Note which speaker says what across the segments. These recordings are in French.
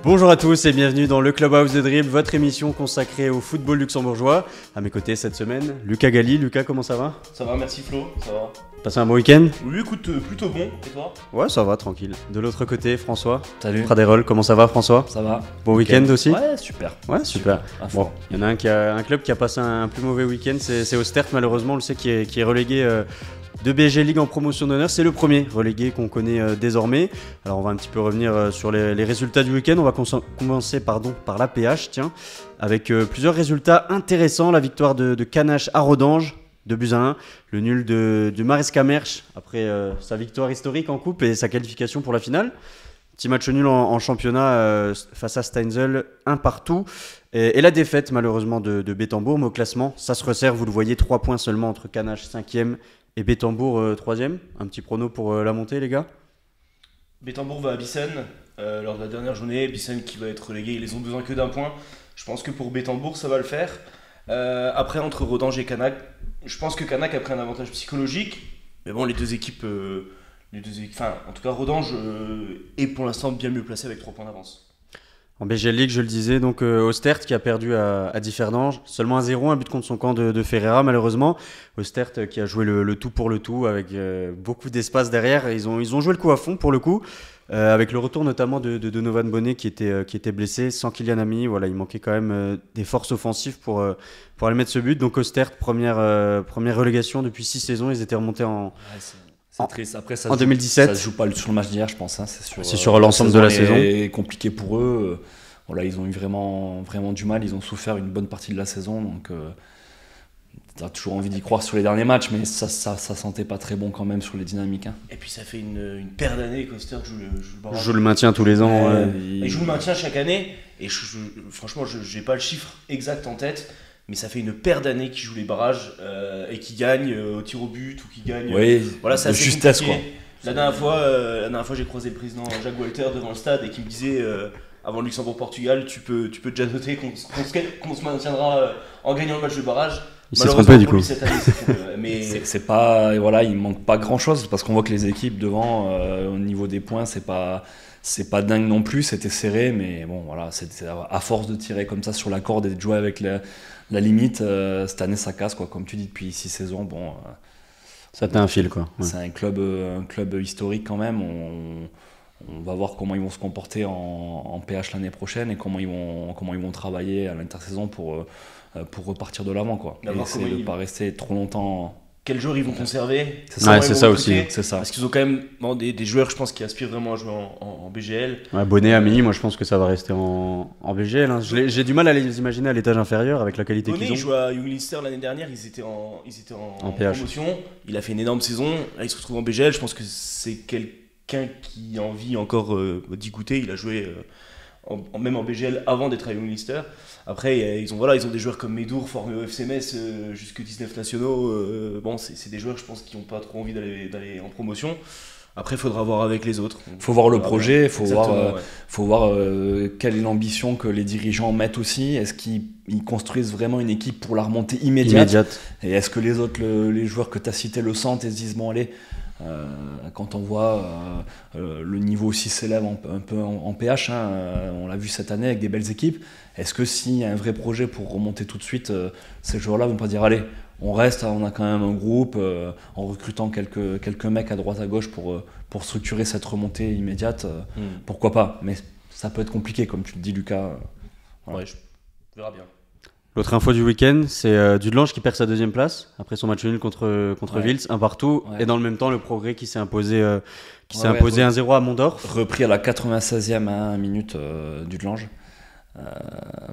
Speaker 1: Bonjour à tous et bienvenue dans le Clubhouse de Dribble, votre émission consacrée au football luxembourgeois. À mes côtés cette semaine, Lucas Galli. Lucas, comment ça va?
Speaker 2: Ça va, merci Flo, ça va.
Speaker 1: Passé un bon week-end?
Speaker 2: Oui, écoute, plutôt bon, et toi?
Speaker 1: Ouais, ça va, tranquille. De l'autre côté, François.
Speaker 3: Salut.
Speaker 1: Praderol, comment ça va François?
Speaker 3: Ça va.
Speaker 1: Bon week-end aussi?
Speaker 3: Ouais, super.
Speaker 1: Ouais, super. Bon, il y en a un club qui a passé un plus mauvais week-end, c'est Oostert malheureusement, on le sait, qui est relégué de BG League en promotion d'honneur. C'est le premier relégué qu'on connaît désormais. Alors on va un petit peu revenir sur les résultats du week-end. On va commencer par l'APH, tiens, avec plusieurs résultats intéressants. La victoire de Canache à Rodange, 2-1. Le nul du Maresca Mersch après sa victoire historique en coupe et sa qualification pour la finale. Petit match nul en championnat face à Steinzel, 1-1. Et la défaite malheureusement de Bettembourg, mais au classement, ça se resserre, vous le voyez, 3 points seulement entre Canache 5e et Bettembourg 3e. Un petit prono pour la montée les gars?
Speaker 2: Bettembourg va à Bissen lors de la dernière journée. Bissen qui va être relégué, ils ont besoin que d'un point. Je pense que pour Bettembourg ça va le faire. Après entre Rodange et Canac, je pense que Canac a pris un avantage psychologique. Mais bon, les deux équipes, enfin en tout cas Rodange est pour l'instant bien mieux placé avec 3 points d'avance.
Speaker 1: En BGL League, je le disais, donc Oostert qui a perdu à Differdange, seulement 1-0, un but contre son camp de Ferreira malheureusement. Oostert qui a joué le tout pour le tout avec beaucoup d'espace derrière. Ils ont joué le coup à fond pour le coup, avec le retour notamment de Donovan Bonnet qui était blessé, sans Kylian Ami. Voilà, il manquait quand même des forces offensives pour aller mettre ce but. Donc Oostert, première relégation depuis 6 saisons, ils étaient remontés en...
Speaker 3: C'est triste. Après,
Speaker 1: en 2017.
Speaker 3: Ça se joue pas sur le match d'hier, je pense. Hein.
Speaker 1: C'est sur l'ensemble de la saison.
Speaker 3: C'est compliqué pour eux. Voilà, ils ont eu vraiment du mal. Ils ont souffert une bonne partie de la saison. Donc, tu as toujours envie d'y croire sur les derniers matchs, mais ça sentait pas très bon quand même sur les dynamiques. Hein.
Speaker 2: Et puis ça fait une paire d'années qu'Oostert
Speaker 1: joue le maintien tous les ans.
Speaker 2: Il joue le maintien chaque année. Et franchement, je n'ai pas le chiffre exact en tête. Mais ça fait une paire d'années qu'ils jouent les barrages et qu'ils gagnent au tir au but ou qu'ils gagnent.
Speaker 3: Oui,
Speaker 2: voilà, c'est
Speaker 3: de
Speaker 2: assez
Speaker 3: justesse
Speaker 2: compliqué.
Speaker 3: quoi.
Speaker 2: La dernière fois, j'ai croisé le président Jacques Walter devant le stade et qui me disait avant le Luxembourg-Portugal, tu peux déjà noter qu'on se maintiendra en gagnant le match de barrage.
Speaker 1: Il s'est trompé du coup.
Speaker 2: Cette année, mais
Speaker 3: c'est pas, voilà, il manque pas grand chose parce qu'on voit que les équipes devant, au niveau des points, c'est pas dingue non plus. C'était serré, mais bon, voilà, c'était à force de tirer comme ça sur la corde et de jouer avec la limite, cette année ça casse quoi, comme tu dis depuis 6 saisons. Bon,
Speaker 1: ça t'a un fil quoi. Ouais.
Speaker 3: C'est un club historique quand même. On va voir comment ils vont se comporter en PH l'année prochaine et comment ils vont travailler à l'intersaison pour repartir de l'avant quoi. Et essayer de ne pas rester trop longtemps.
Speaker 2: Quels joueurs ils vont conserver?
Speaker 1: C'est ça aussi.
Speaker 3: C'est ça.
Speaker 2: Parce qu'ils ont quand même des joueurs, je pense, qui aspirent vraiment à jouer en BGL.
Speaker 1: Ouais, Bonnet, Ami, moi je pense que ça va rester en BGL. Hein. J'ai du mal à les imaginer à l'étage inférieur avec la qualité qu'ils ont.
Speaker 2: Bonnet, il jouait à Young Leinster l'année dernière, ils étaient en promotion. Il a fait une énorme saison. Là, il se retrouve en BGL. Je pense que c'est quelqu'un qui a envie encore d'y goûter. Il a joué même en BGL avant d'être à Young Leinster. Après, ils ont des joueurs comme Médour, formés au FC Metz, jusque 19 nationaux. Bon, c'est des joueurs, je pense, qui n'ont pas trop envie d'aller en promotion. Après, il faudra voir avec les autres.
Speaker 3: Il faut voir le projet, il faut voir quelle est l'ambition que les dirigeants mettent aussi. Est-ce qu'ils construisent vraiment une équipe pour la remontée immédiate. Et est-ce que les autres, les joueurs que tu as cités le sentent et se disent, bon allez, quand on voit le niveau aussi s'élève un peu en PH, hein, on l'a vu cette année avec des belles équipes, est-ce que s'il y a un vrai projet pour remonter tout de suite, ces joueurs-là vont pas dire allez, on reste, on a quand même un groupe, en recrutant quelques mecs à droite à gauche pour structurer cette remontée immédiate, pourquoi pas, mais ça peut être compliqué comme tu le dis Lucas.
Speaker 2: Voilà. Ouais, je verra bien.
Speaker 1: L'autre info du week-end, c'est Dudelange qui perd sa 2e place après son match nul contre Vils, 1-1. Ouais. Et dans le même temps, le Progrès qui s'est imposé 1-0 à Mondorf.
Speaker 3: Repris à la 96e minute Dudelange.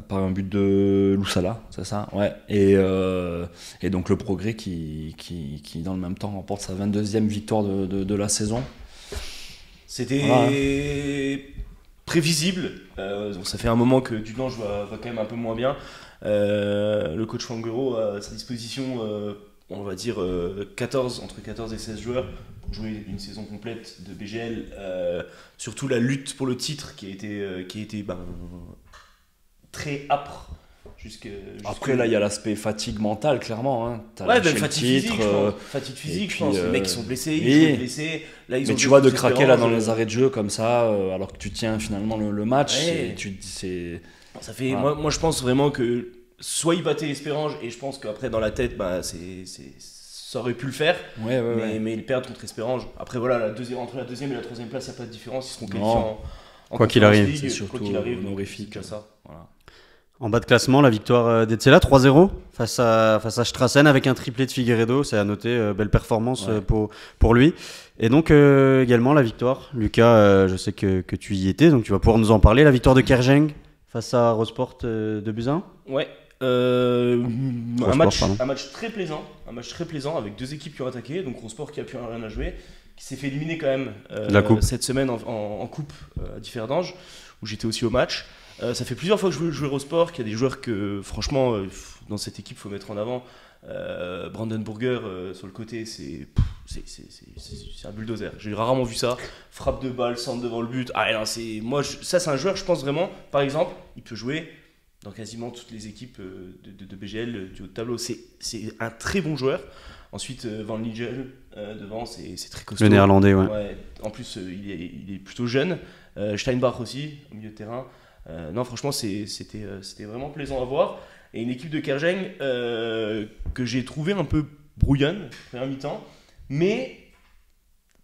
Speaker 3: Par un but de Loussala, c'est ça, ouais. Et donc le Progrès qui dans le même temps remporte sa 22e victoire de la saison.
Speaker 2: C'était prévisible. Ça fait un moment que Dudelange va quand même un peu moins bien. Le coach Fanguero a à sa disposition, on va dire, entre 14 et 16 joueurs pour jouer une saison complète de BGL. Surtout la lutte pour le titre qui a été très âpre,
Speaker 3: Après, là, il y a l'aspect fatigue mentale, clairement. Hein.
Speaker 2: Même fatigue physique, fatigue physique, je pense. Les mecs qui sont blessés, ils sont blessés.
Speaker 3: Là, mais tu vois, de craquer là dans les arrêts de jeu comme ça, alors que tu tiens finalement le match, et tu te dis c'est.
Speaker 2: Ça fait. Voilà. Moi, je pense vraiment que soit il battait l'Espérange, et je pense qu'après, dans la tête, ça aurait pu le faire. Mais ils perdent contre Espérange. Après, voilà, entre la deuxième et la troisième place, il n'y a pas de différence. Ils seront qualifiés
Speaker 1: quoi qu'il arrive.
Speaker 3: C'est surtout honorifique.
Speaker 2: Ça. Voilà.
Speaker 1: En bas de classement, la victoire d'Etzela 3-0 face à Strassen avec un triplé de Figueiredo, c'est à noter, belle performance pour lui. Et donc également la victoire, Lucas, je sais que tu y étais, donc tu vas pouvoir nous en parler, la victoire de Kerjeng face à Rosport de Buzyn.
Speaker 2: Ouais, un match très plaisant avec deux équipes qui ont attaqué, donc Rosport qui a plus rien à jouer, qui s'est fait éliminer quand même cette semaine en coupe à Differdange, où j'étais aussi au match. Ça fait plusieurs fois que je joue au sport, qu'il y a des joueurs que franchement dans cette équipe il faut mettre en avant. Brandenburger sur le côté, c'est un bulldozer. J'ai rarement vu ça. Frappe de balle, centre devant le but. Ça c'est un joueur, je pense vraiment. Par exemple, il peut jouer dans quasiment toutes les équipes de BGL du haut de tableau. C'est un très bon joueur. Ensuite, Van Ligel devant, c'est très costaud.
Speaker 1: Le néerlandais, ouais.
Speaker 2: En plus, il est plutôt jeune. Steinbach aussi au milieu de terrain. Non, franchement, c'était vraiment plaisant à voir. Et une équipe de Kerjeng que j'ai trouvé un peu brouillonne, première mi-temps, mais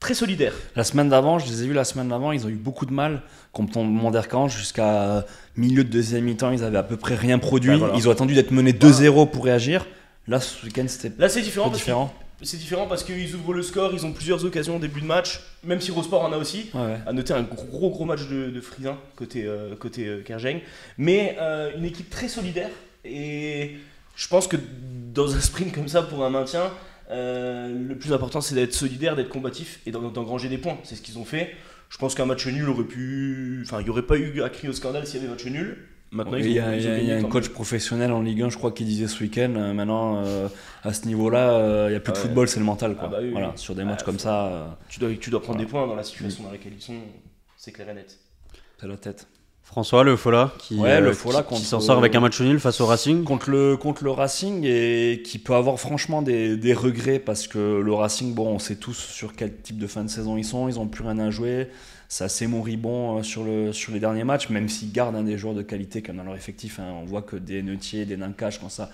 Speaker 2: très solidaire.
Speaker 3: La semaine d'avant, je les ai vus ils ont eu beaucoup de mal contre Monderkamp. Jusqu'à milieu de deuxième mi-temps, ils avaient à peu près rien produit. Voilà. Ils ont attendu d'être menés 2-0 pour réagir. Là, ce week-end, c'était
Speaker 2: c'est différent. C'est différent parce qu'ils ouvrent le score, ils ont plusieurs occasions au début de match, même si Rosport en a aussi. À noter un gros match de Frisin côté Kerjeng. Mais une équipe très solidaire, et je pense que dans un sprint comme ça pour un maintien, le plus important c'est d'être solidaire, d'être combatif et d'engranger des points. C'est ce qu'ils ont fait. Je pense qu'un match nul aurait pu. Enfin, il n'y aurait pas eu à crier au scandale s'il y avait match nul.
Speaker 3: Maintenant, il y a un coach professionnel en Ligue 1, je crois, qui disait ce week-end, maintenant, à ce niveau-là, il n'y a plus de football, c'est le mental. Quoi. Voilà, sur des matchs comme ça.
Speaker 2: Tu dois prendre des points dans la situation dans laquelle ils sont, c'est clair et net.
Speaker 3: C'est la tête.
Speaker 1: François, le Fola qui s'en sort avec un match nul face au Racing.
Speaker 3: Contre le Racing, et qui peut avoir franchement des regrets, parce que le Racing, on sait tous sur quel type de fin de saison ils sont, ils n'ont plus rien à jouer. C'est assez moribond sur les derniers matchs, même s'ils gardent des joueurs de qualité comme dans leur effectif. On voit que des Neutier, des Nankash, quand ça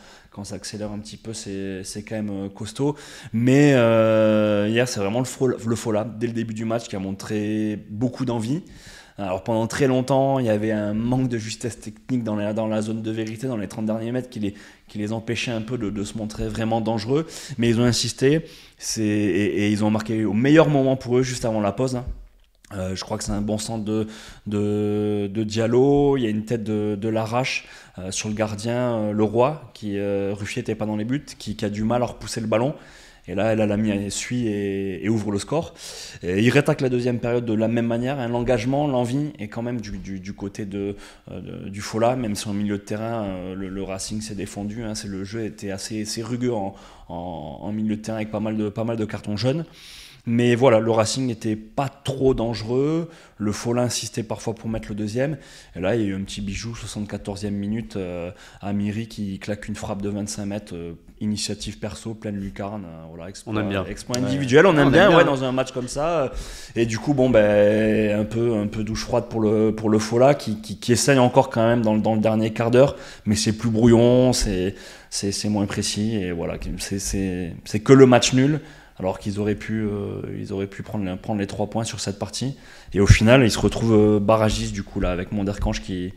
Speaker 3: accélère un petit peu, c'est quand même costaud. Mais hier, c'est vraiment le Fola, dès le début du match, qui a montré beaucoup d'envie. Alors pendant très longtemps, il y avait un manque de justesse technique dans la zone de vérité, dans les 30 derniers mètres, qui les empêchait un peu de se montrer vraiment dangereux. Mais ils ont insisté, et ils ont marqué au meilleur moment pour eux, juste avant la pause. Je crois que c'est un bon centre de Diallo. Il y a une tête de Larache sur le gardien, Leroy, qui Ruffier n'était pas dans les buts, qui a du mal à repousser le ballon. Et là, elle a mis suit et ouvre le score. Et il réattaque la deuxième période de la même manière. L'engagement, l'envie est quand même du côté du Fola, même si en milieu de terrain, le Racing s'est défendu. Le jeu était assez rugueux en milieu de terrain, avec pas mal de cartons jaunes. Mais voilà, le Racing n'était pas trop dangereux. Le Fola insistait parfois pour mettre le deuxième. Et là, il y a eu un petit bijou, 74e minute, Amiri qui claque une frappe de 25 mètres, initiative perso, pleine lucarne. Voilà,
Speaker 1: on aime bien.
Speaker 3: Exploit individuel, on aime bien dans un match comme ça. Et du coup, un peu douche froide pour le Fola qui essaye encore quand même dans le dernier quart d'heure. Mais c'est plus brouillon, c'est moins précis. Et voilà, c'est que le match nul. Alors qu'ils auraient pu prendre les 3 points sur cette partie. Et au final, ils se retrouvent barragistes du coup là, avec Monderkamp qui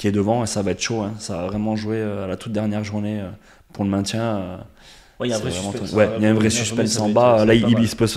Speaker 3: est devant, et ça va être chaud. Ça va vraiment jouer à la toute dernière journée pour le maintien.
Speaker 2: Il y a un vrai suspense.
Speaker 3: Il y a un vrai suspense en bas. Là, il peut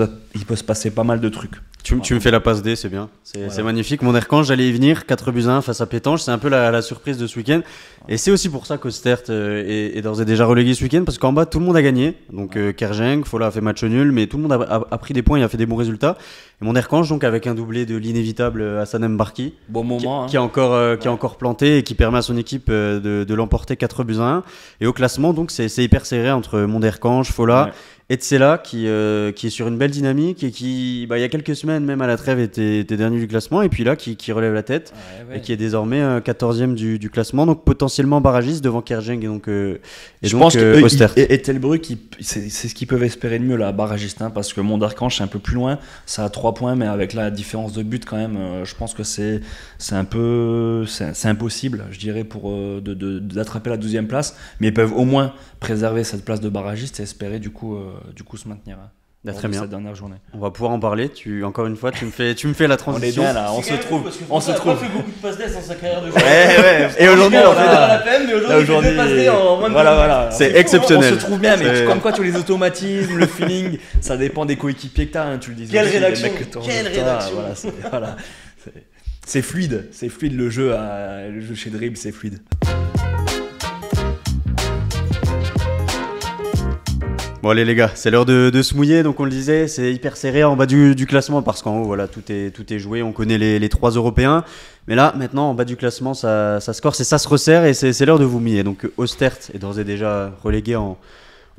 Speaker 3: se passer pas mal de trucs.
Speaker 1: Tu me fais la passe D, c'est bien. C'est magnifique. Monderkamp, j'allais y venir. 4-1 face à Pétange. C'est un peu la surprise de ce week-end. Et c'est aussi pour ça qu'Ostert est d'ores et déjà relégué ce week-end, parce qu'en bas, tout le monde a gagné. Donc Kerjeng, Fola a fait match nul, mais tout le monde a pris des points et a fait des bons résultats. Et Monderkamp, donc avec un doublé de l'inévitable Hassan Mbarki,
Speaker 3: bon moment,
Speaker 1: qui a encore planté et qui permet à son équipe de l'emporter 4-1. Et au classement, donc c'est hyper serré entre Monderkamp, Fola Etzela qui est sur une belle dynamique et qui, il y a quelques semaines, même à la trêve, était dernier du classement, et puis là, qui relève la tête et qui est désormais 14e du classement, donc potentiellement barragiste devant Kerjeng et donc Ostert.
Speaker 3: Et Telbruck, c'est ce qu'ils peuvent espérer de mieux, là, barragiste, hein, parce que Monderkange, c'est un peu plus loin, ça a 3 points, mais avec la différence de but, quand même, je pense que c'est impossible, je dirais, d'attraper la 12e place, mais ils peuvent au moins préserver cette place de barragiste et espérer du coup se maintenir
Speaker 1: très bien.
Speaker 3: Cette dernière journée.
Speaker 1: On va pouvoir en parler. Encore une fois, tu me fais la transition.
Speaker 3: On est bien là, on se trouve.
Speaker 2: On se trouve. Il a fait beaucoup de passes D dans sa carrière de joueur.
Speaker 1: Ouais. Et aujourd'hui,
Speaker 2: on fait la peine, mais aujourd'hui, il fait passes D en moins de
Speaker 1: voilà. C'est exceptionnel.
Speaker 3: On se trouve bien, mais comme quoi, tous les automatismes, le feeling, ça dépend des coéquipiers que tu as. Hein, tu le disais.
Speaker 2: Quelle rédaction.
Speaker 3: Voilà. C'est fluide le jeu chez Dribble, c'est fluide.
Speaker 1: Bon allez les gars, c'est l'heure de se mouiller, donc on le disait, c'est hyper serré en bas du classement parce qu'en haut voilà, tout est joué, on connaît les 3 Européens, mais là maintenant en bas du classement ça se corse et ça se resserre et c'est l'heure de vous mouiller. Donc Ostert est d'ores et déjà relégué en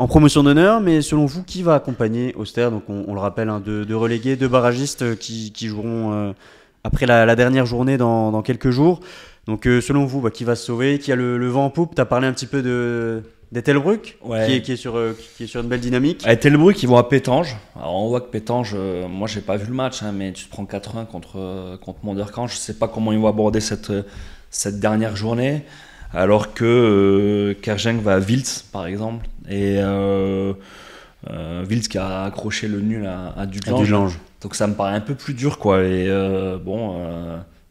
Speaker 1: promotion d'honneur, mais selon vous, qui va accompagner Ostert? Donc on le rappelle, hein, deux relégués, 2 barragistes qui joueront après la dernière journée dans quelques jours. Donc selon vous, qui va se sauver, qui a le vent en poupe? Tu as parlé un petit peu des Telbruck, qui est sur une belle dynamique.
Speaker 3: Telbruck, ils vont à Pétange. Alors on voit que Pétange, moi j'ai pas vu le match, hein, mais tu te prends 4-1 contre Monderkange. Je sais pas comment ils vont aborder cette dernière journée. Alors que Kerjeng va à Wiltz par exemple. Et Wiltz qui a accroché le nul à Dudelange. Donc ça me paraît un peu plus dur, quoi. Et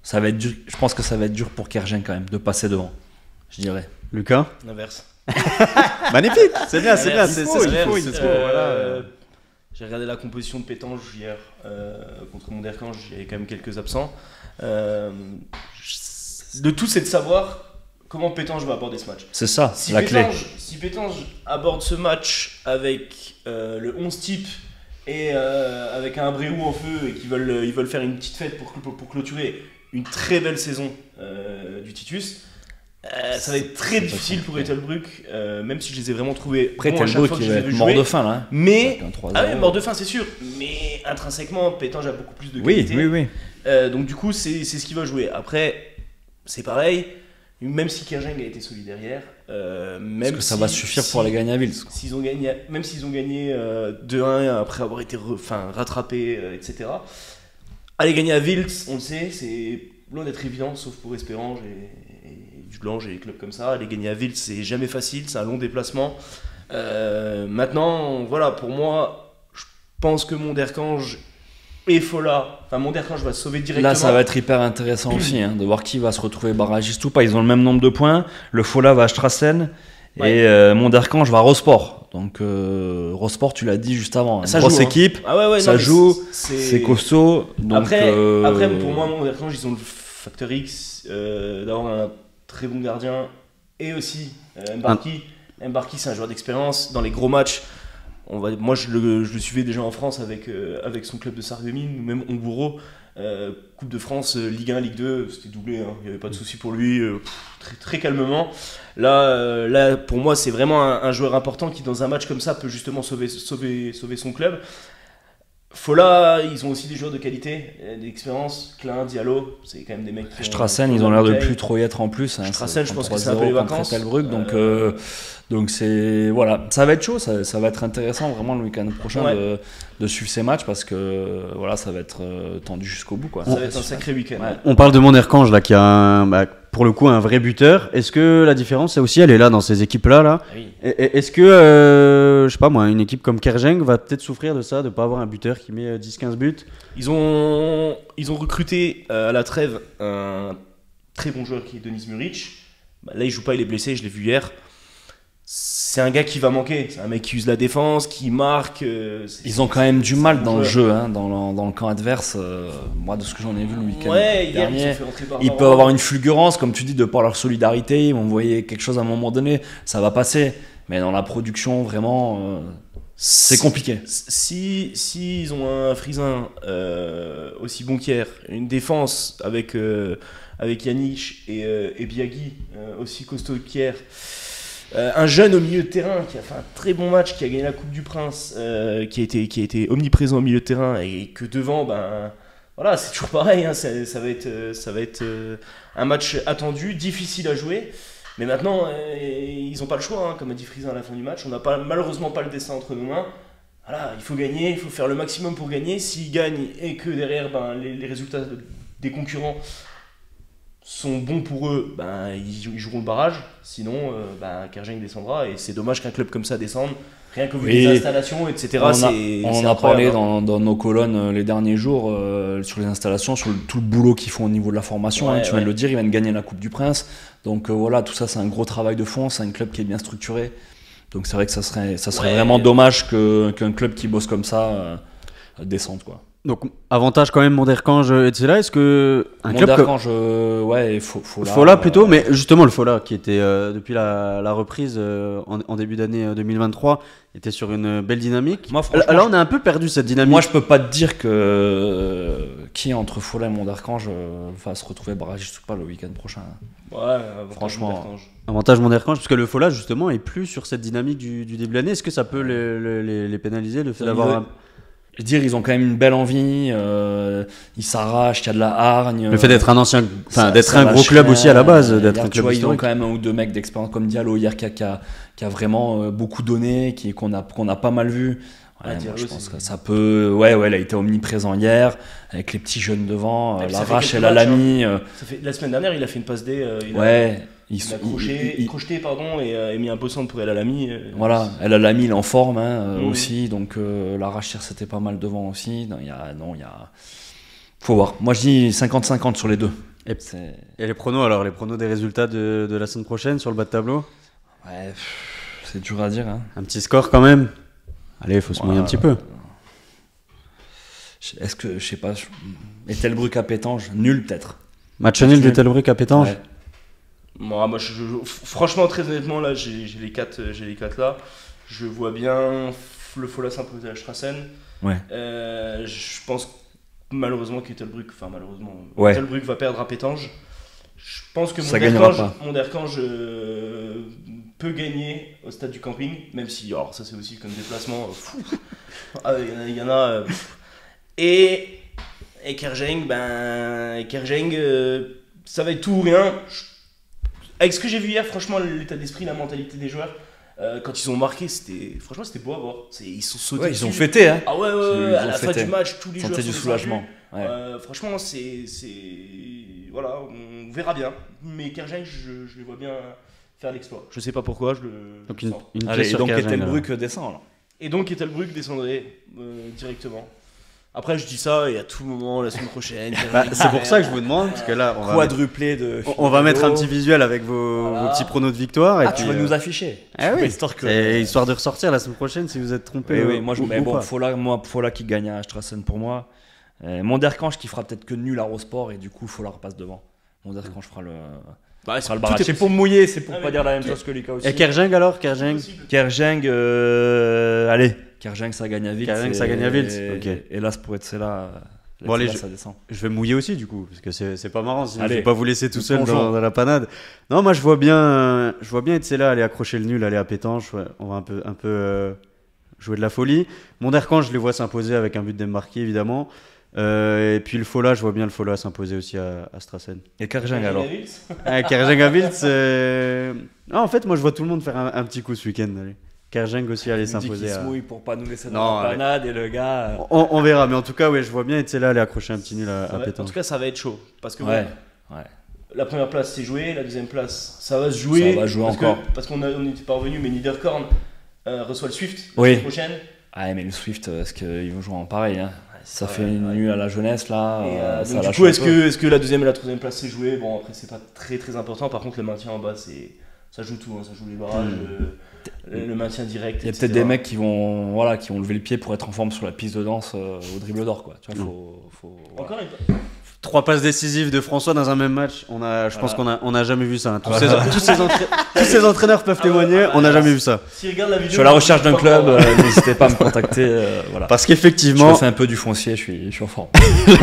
Speaker 3: ça va être dur. Je pense que ça va être dur pour Kerjeng quand même de passer devant, je dirais.
Speaker 1: Lucas?
Speaker 2: L'inverse.
Speaker 1: Magnifique, c'est bien.
Speaker 2: J'ai regardé la composition de Pétange hier contre Monderkange, il y avait quand même quelques absents. Le tout, c'est de savoir comment Pétange va aborder ce match.
Speaker 3: C'est ça, la clé.
Speaker 2: Si Pétange aborde ce match avec le 11 type et avec un Bréou en feu et qu'ils veulent faire une petite fête pour clôturer une très belle saison du Titus, ça va être très difficile pour Telbruck, même si je les ai vraiment trouvés
Speaker 3: bons à chaque fois que je les ai vus jouer. Mort de faim là.
Speaker 2: Mais mort de faim, c'est sûr. Mais intrinsèquement, Pétange a beaucoup plus de qualité.
Speaker 3: Oui.
Speaker 2: Donc du coup, c'est ce qui va jouer. Après, c'est pareil. Même si Kerjeng a été solide derrière,
Speaker 3: est-ce que ça va suffire pour aller gagner à Wiltz?
Speaker 2: Même s'ils ont gagné 2-1 après avoir été rattrapés, etc. Aller gagner à Wiltz, on le sait, c'est loin d'être évident, sauf pour Espérange et Dudelange et les clubs comme ça. Aller gagner à Wiltz, c'est jamais facile, c'est un long déplacement. Maintenant, voilà, pour moi, je pense que Monderkange et Fola, Monderkange va se sauver directement.
Speaker 3: Là, ça va être hyper intéressant aussi, de voir qui va se retrouver barragiste ou pas. Ils ont le même nombre de points. Le Fola va à Strassen et Monderkange va à Rosport. Donc, Rosport, tu l'as dit juste avant. Une grosse équipe, ça joue, c'est costaud. Donc,
Speaker 2: après, pour moi, Monderkange, ils ont le facteur X d'avoir un très bon gardien et aussi Mbarki. Mbarki, c'est un joueur d'expérience dans les gros matchs. Moi, je le suivais déjà en France avec son club de Sarreguemines, même Homburo. Coupe de France, Ligue 1, Ligue 2, c'était doublé, il n'y avait pas de souci pour lui, très, très calmement. Là, pour moi, c'est vraiment un joueur important qui, dans un match comme ça, peut justement sauver son club. Fola, ils ont aussi des joueurs de qualité, d'expérience. Klein, Diallo, c'est quand même des mecs qui
Speaker 3: Strassen, ils ont l'air de plus trop y être en plus.
Speaker 2: Strassen, je pense que c'est un peu les vacances.
Speaker 3: Telbruck, donc c'est voilà, ça va être chaud, ça va être intéressant vraiment le week-end prochain de suivre ces matchs parce que voilà, ça va être tendu jusqu'au bout, quoi.
Speaker 2: Ça va être un sacré week-end.
Speaker 1: Ouais. On parle de Monderkange là qui a pour le coup un vrai buteur. Est-ce que la différence aussi elle est là dans ces équipes là
Speaker 2: oui.
Speaker 1: Est-ce que je sais pas moi, une équipe comme Kerjeng va peut-être souffrir de ça, de pas avoir un buteur qui met 10-15 buts?
Speaker 2: Ils ont recruté à la trêve un très bon joueur qui est Denis Muric. Là il joue pas, il est blessé, je l'ai vu hier. C'est un gars qui va manquer, c'est un mec qui use la défense, qui marque.
Speaker 3: Ils ont quand même du mal dans le jeu, dans le camp adverse. Moi, de ce que j'en ai vu le week-end dernier, ils peuvent avoir une fulgurance, comme tu dis, de par leur solidarité. Ils vont envoyer quelque chose à un moment donné, ça va passer. Mais dans la production, vraiment, c'est compliqué.
Speaker 2: Si ils ont un Frisin aussi bon qu'hier, une défense avec Yannick et Biagui aussi costaud qu'hier. Un jeune au milieu de terrain qui a fait un très bon match, qui a gagné la Coupe du Prince, qui a été omniprésent au milieu de terrain, et que devant, voilà, c'est toujours pareil, hein, ça va être un match attendu, difficile à jouer. Mais maintenant, ils n'ont pas le choix, hein, comme a dit Frisin à la fin du match. On n'a malheureusement pas le destin entre nos mains. Voilà, il faut gagner, il faut faire le maximum pour gagner. S'ils gagnent et que derrière les résultats des concurrents sont bons pour eux, ils joueront le barrage. Sinon, Kerjeng descendra, et c'est dommage qu'un club comme ça descende. Rien que vu les installations, etc.
Speaker 3: On en a parlé dans nos colonnes les derniers jours sur les installations, sur tout le boulot qu'ils font au niveau de la formation. Tu viens de le dire, ils viennent gagner la Coupe du Prince. Donc voilà, tout ça c'est un gros travail de fond, c'est un club qui est bien structuré. Donc c'est vrai que ça serait vraiment dommage qu'un club qui bosse comme ça descende, quoi.
Speaker 1: Donc avantage quand même Monderkange et Etzela. Est-ce que un
Speaker 3: Monderkange, et
Speaker 1: Fola plutôt, mais justement le Fola qui était depuis la reprise en début d'année 2023 était sur une belle dynamique. Là on a un peu perdu cette dynamique.
Speaker 3: Moi je peux pas te dire qui entre Fola et Monderkange va se retrouver barragiste ou pas le week-end prochain.
Speaker 2: Ouais,
Speaker 3: franchement.
Speaker 1: Avantage Monderkange, parce que le Fola justement est plus sur cette dynamique du début de l'année. Est-ce que ça peut les pénaliser, le fait d'avoir
Speaker 3: Je veux dire, ils ont quand même une belle envie, ils s'arrachent, il y a de la hargne.
Speaker 1: Le fait d'être d'être un gros club aussi à la base, d'être un club historique.
Speaker 3: Ils ont quand même un ou deux mecs d'expérience comme Diallo hier qui a vraiment beaucoup donné, qu'on a pas mal vu. Ouais, moi, je pense que ça peut. Ouais, il a été omniprésent hier, avec les petits jeunes devant, Larache et Lalami.
Speaker 2: La semaine dernière, il a fait une passe D. Il a crocheté et mis un beau centre pour El Alami.
Speaker 3: Voilà, El Alami il est en forme aussi, donc Larache c'était pas mal devant aussi. Faut voir. Moi je dis 50-50 sur les deux.
Speaker 1: Et les pronos alors, les pronos des résultats de la semaine prochaine sur le bas de tableau?
Speaker 3: Ouais, c'est dur à dire. Hein.
Speaker 1: Un petit score quand même. Allez, il faut se mouiller un petit peu.
Speaker 3: Est-ce que, je sais pas, Ettelbruck à Pétange, nul peut-être.
Speaker 1: Match nul d'Ettelbruck à Pétange.
Speaker 3: Ouais.
Speaker 2: Moi, franchement, très honnêtement, là, j'ai les quatre là. Je vois bien le Fola s'imposer à Strassen.
Speaker 3: Ouais.
Speaker 2: Je pense malheureusement qu'Ettelbruck,
Speaker 3: ouais.
Speaker 2: Ettelbruck va perdre à Pétange. Je pense que Monderkange peut gagner au stade du camping, même si, alors ça c'est aussi comme déplacement. Il y en a. Et Kerjeng, ça va être tout ou rien. Avec ce que j'ai vu hier, franchement, l'état d'esprit, la mentalité des joueurs, quand ils ont marqué, c'était beau à voir. Ils sont sautés.
Speaker 3: Ouais, ils ont fêté, hein.
Speaker 2: Ah ouais, à la fin du match, tous les joueurs
Speaker 3: du soulagement.
Speaker 2: Ouais. Franchement, voilà, on verra bien. Mais Kerjeng, je les vois bien faire l'exploit. Je sais pas pourquoi, je le.
Speaker 1: Donc
Speaker 3: donc Ettelbruck descend alors.
Speaker 2: Et donc Ettelbruck descendrait directement. Après, je dis ça et à tout moment la semaine prochaine.
Speaker 1: C'est pour ça que je vous demande, parce que là, on va mettre un petit visuel avec vos petits pronos de victoire. Et
Speaker 3: tu vas nous afficher.
Speaker 1: Histoire de ressortir la semaine prochaine si vous êtes trompé.
Speaker 3: Oui, moi, Fola qui gagne à Strassen pour moi. Monderkange qui fera peut-être que nul à Rosport et du coup Fola repasse devant. Monderkange fera le barrage. C'est pour mouiller, c'est pour pas dire la même chose que Lucas aussi.
Speaker 1: Et Kerjeng alors Kerjeng,
Speaker 3: allez. Kerjeng ça gagne à Wild.
Speaker 1: Ok.
Speaker 3: Hélas pour Etzela,
Speaker 1: bon, allez,
Speaker 3: ça descend.
Speaker 1: Je vais mouiller aussi du coup, parce que c'est pas marrant, sinon je vais pas vous laisser tout seul dans la panade. Non, moi je vois bien Etzela aller accrocher le nul, aller à Pétange. Ouais, on va un peu jouer de la folie. Monderkange, je les vois s'imposer avec un but d'Embarqué évidemment. Et puis le Fola, je vois bien le Fola s'imposer aussi à Strassen.
Speaker 3: Et Kerjeng alors
Speaker 1: Kerjeng à Wild, en fait, moi je vois tout le monde faire un petit coup ce week-end. Allez. Kerjeng aussi aller s'imposer.
Speaker 3: Il se mouille pour pas nous laisser dans la panade et le gars.
Speaker 1: On verra, mais en tout cas, je vois bien Etzela aller accrocher un petit nul à Pétange.
Speaker 2: En tout cas, ça va être chaud. Parce que la première place c'est joué, la deuxième place ça va se jouer.
Speaker 3: Ça va jouer encore.
Speaker 2: Parce qu'on n'était pas revenu, mais Niederkorn reçoit le Swift la semaine prochaine.
Speaker 3: Ah, mais le Swift, est-ce qu'ils vont jouer en pareil hein. Ça fait une nuit à la jeunesse là.
Speaker 2: Donc, du coup, est-ce que la deuxième et la troisième place c'est joué? Bon, après, c'est pas très très important. Par contre, le maintien en bas, ça joue tout. Hein. Ça joue les barrages, le maintien direct.
Speaker 3: Il y a peut-être des mecs qui vont lever le pied pour être en forme sur la piste de danse au dribble d'or. Quoi. Tu vois, faut...
Speaker 2: Encore une
Speaker 1: 3 passes décisives de François dans un même match. Je pense qu'on a jamais vu ça. Hein. Tous ces entraîneurs peuvent témoigner. On n'a jamais vu ça.
Speaker 2: Si regarde la vidéo,
Speaker 3: je suis à la recherche d'un club. N'hésitez pas à me contacter. Voilà.
Speaker 1: Parce qu'effectivement,
Speaker 3: je fais un peu du foncier. Je suis en forme.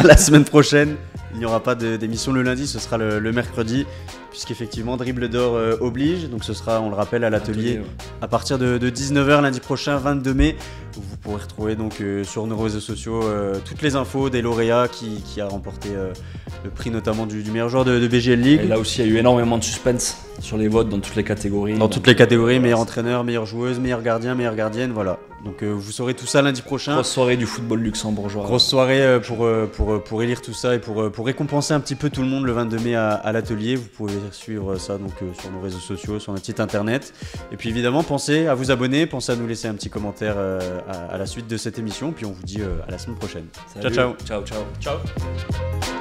Speaker 1: La semaine prochaine, Il n'y aura pas d'émission le lundi, ce sera le mercredi, puisqu'effectivement Dribble d'Or oblige. Donc ce sera, on le rappelle, à l'atelier à partir de 19h lundi prochain, 22 mai. Vous pourrez retrouver donc sur nos réseaux sociaux toutes les infos des lauréats qui a remporté le prix notamment du meilleur joueur de BGL League.
Speaker 3: Et là aussi, il y a eu énormément de suspense sur les votes dans toutes les catégories.
Speaker 1: Dans toutes les catégories, meilleur entraîneur, meilleure joueuse, meilleur gardien, meilleure gardienne, voilà. Donc vous saurez tout ça lundi prochain.
Speaker 3: Grosse soirée du football luxembourgeois.
Speaker 1: Grosse soirée pour élire tout ça et pour récompenser un petit peu tout le monde le 22 mai à l'atelier. Vous pouvez suivre ça donc sur nos réseaux sociaux, sur notre site internet. Et puis évidemment, pensez à vous abonner, pensez à nous laisser un petit commentaire à la suite de cette émission. Puis on vous dit à la semaine prochaine.
Speaker 3: Salut.
Speaker 1: Ciao, ciao.
Speaker 3: Ciao, ciao.
Speaker 2: Ciao.